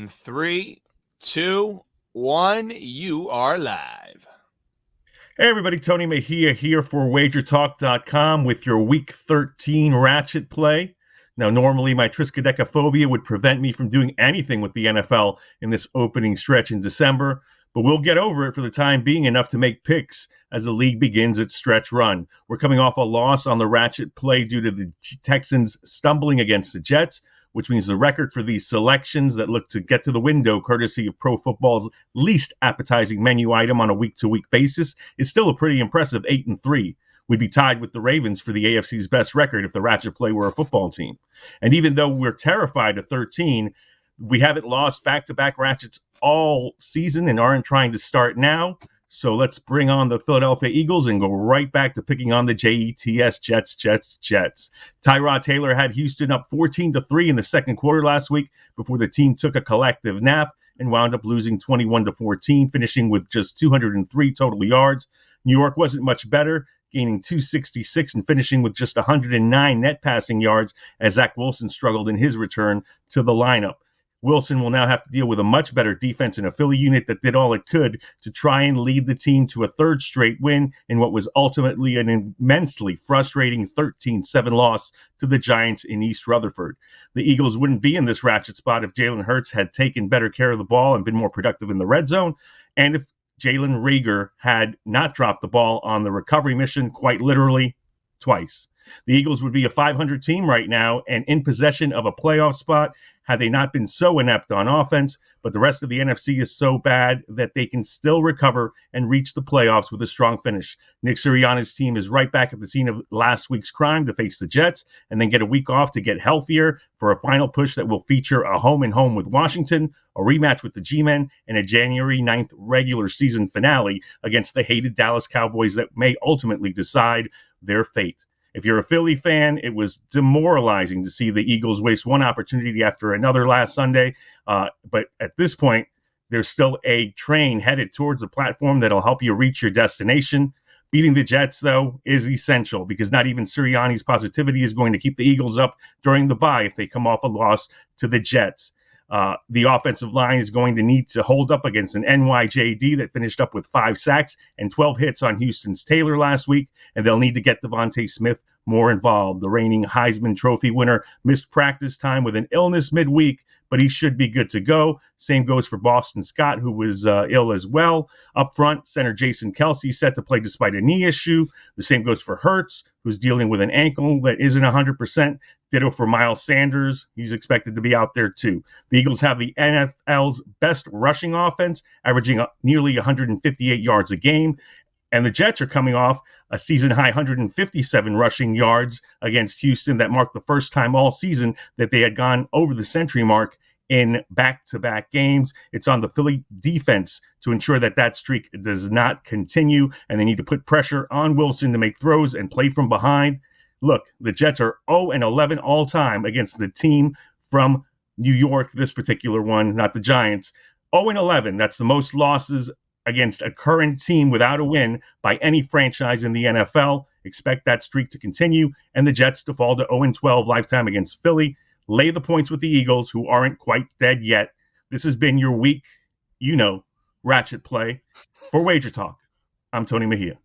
In 3, 2, 1, you are live. Hey everybody, Tony Mejia here for WagerTalk.com with your Week 13 Ratchet play. Now, normally my triskaidekaphobia would prevent me from doing anything with the NFL in this opening stretch in December, but we'll get over it for the time being enough to make picks as the league begins its stretch run. We're coming off a loss on the Ratchet play due to the Texans stumbling against the Jets, which means the record for these selections that look to get to the window courtesy of Pro Football's least appetizing menu item on a week-to-week basis is still a pretty impressive 8-3. We'd be tied with the Ravens for the AFC's best record if the Ratchet play were a football team. And even though we're terrified of 13, we haven't lost back-to-back Ratchets all season and aren't trying to start now. So let's bring on the Philadelphia Eagles and go right back to picking on the Jets. Tyrod Taylor had Houston up 14-3 in the second quarter last week before the team took a collective nap and wound up losing 21-14, finishing with just 203 total yards. New York wasn't much better, gaining 266 and finishing with just 109 net passing yards as Zach Wilson struggled in his return to the lineup. Wilson will now have to deal with a much better defense in a Philly unit that did all it could to try and lead the team to a third straight win in what was ultimately an immensely frustrating 13-7 loss to the Giants in East Rutherford. The Eagles wouldn't be in this ratchet spot if Jalen Hurts had taken better care of the ball and been more productive in the red zone, and if Jalen Reagor had not dropped the ball on the recovery mission quite literally twice. The Eagles would be a 500 team right now and in possession of a playoff spot had they not been so inept on offense, but the rest of the NFC is so bad that they can still recover and reach the playoffs with a strong finish. Nick Sirianni's team is right back at the scene of last week's crime to face the Jets and then get a week off to get healthier for a final push that will feature a home-and-home with Washington, a rematch with the G-Men, and a January 9th regular season finale against the hated Dallas Cowboys that may ultimately decide their fate. If you're a Philly fan, it was demoralizing to see the Eagles waste one opportunity after another last Sunday. But at this point, there's still a train headed towards a platform that'll help you reach your destination. Beating the Jets, though, is essential because not even Sirianni's positivity is going to keep the Eagles up during the bye if they come off a loss to the Jets. The offensive line is going to need to hold up against an NYJD that finished up with 5 sacks and 12 hits on Houston's Taylor last week, and they'll need to get Devontae Smith more involved. The reigning Heisman Trophy winner missed practice time with an illness midweek, but he should be good to go. Same goes for Boston Scott, who was ill as well. Up front, center Jason Kelce set to play despite a knee issue. The same goes for Hurts, who's dealing with an ankle that isn't 100%. Ditto for Miles Sanders. He's expected to be out there too. The Eagles have the NFL's best rushing offense, averaging nearly 158 yards a game. And the Jets are coming off a season-high 157 rushing yards against Houston that marked the first time all season that they had gone over the century mark in back-to-back games. It's on the Philly defense to ensure that that streak does not continue, and they need to put pressure on Wilson to make throws and play from behind. Look, the Jets are 0-11 all-time against the team from New York, this particular one, not the Giants. 0-11, that's the most losses against a current team without a win by any franchise in the NFL. Expect that streak to continue, and the Jets to fall to 0-12 lifetime against Philly. Lay the points with the Eagles, who aren't quite dead yet. This has been your week, Ratchet play. For Wager Talk, I'm Tony Mejia.